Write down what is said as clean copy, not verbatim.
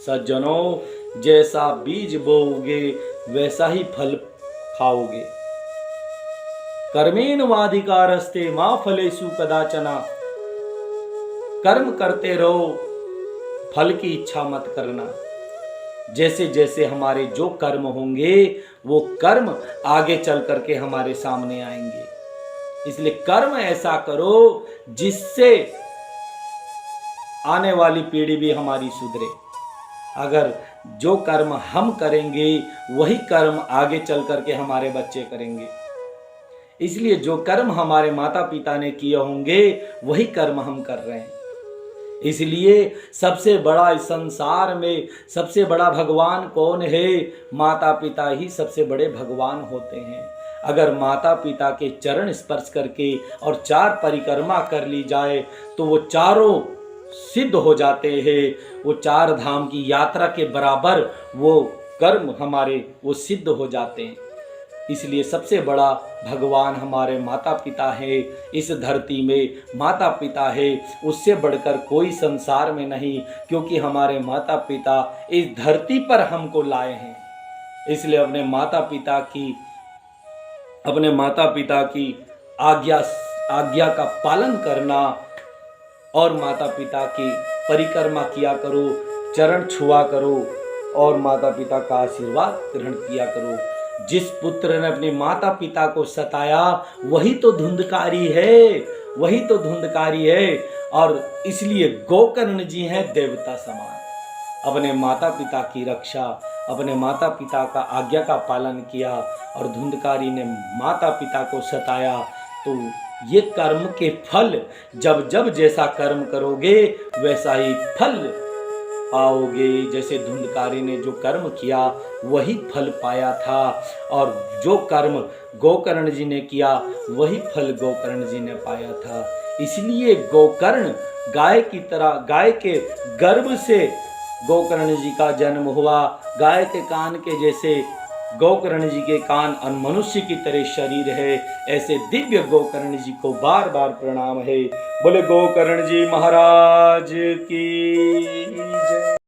सज्जनों, जैसा बीज बोओगे वैसा ही फल खाओगे। कर्मेणवाधिकारस्ते मा फलेषु कदाचन। कर्म करते रहो, फल की इच्छा मत करना। जैसे जैसे हमारे जो कर्म होंगे वो कर्म आगे चल करके हमारे सामने आएंगे। इसलिए कर्म ऐसा करो जिससे आने वाली पीढ़ी भी हमारी सुधरे। अगर जो कर्म हम करेंगे वही कर्म आगे चल करके हमारे बच्चे करेंगे। इसलिए जो कर्म हमारे माता पिता ने किए होंगे वही कर्म हम कर रहे हैं। इसलिए सबसे बड़ा इस संसार में सबसे बड़ा भगवान कौन है? माता पिता ही सबसे बड़े भगवान होते हैं। अगर माता पिता के चरण स्पर्श करके और 4 परिक्रमा कर ली जाए तो वो चारों सिद्ध हो जाते हैं। वो 4 धाम की यात्रा के बराबर वो कर्म हमारे वो सिद्ध हो जाते हैं। इसलिए सबसे बड़ा भगवान हमारे माता पिता है। इस धरती में माता पिता है, उससे बढ़कर कोई संसार में नहीं, क्योंकि हमारे माता पिता इस धरती पर हमको लाए हैं। इसलिए अपने माता पिता की आज्ञा का पालन करना और माता पिता की परिक्रमा किया करो, चरण छुआ करो और माता पिता का आशीर्वाद ग्रहण किया करो। जिस पुत्र ने अपने माता पिता को सताया वही तो धुंधकारी है, और इसलिए गोकर्ण जी हैं देवता समान। अपने माता पिता की रक्षा, अपने माता पिता का आज्ञा का पालन किया और धुंधकारी ने माता पिता को सताया। तो ये कर्म के फल जब जब जैसा कर्म करोगे वैसा ही फल पाओगे। जैसे धुंधकारी ने जो कर्म किया वही फल पाया था, और जो कर्म गोकर्ण जी ने किया वही फल गोकर्ण जी ने पाया था। इसलिए गोकर्ण गाय की तरह, गाय के गर्भ से गोकर्ण जी का जन्म हुआ। गाय के कान के जैसे गोकर्ण जी के कान और मनुष्य की तरह शरीर है, ऐसे दिव्य गोकर्ण जी को बार बार प्रणाम है। बोले गोकर्ण जी महाराज की जय।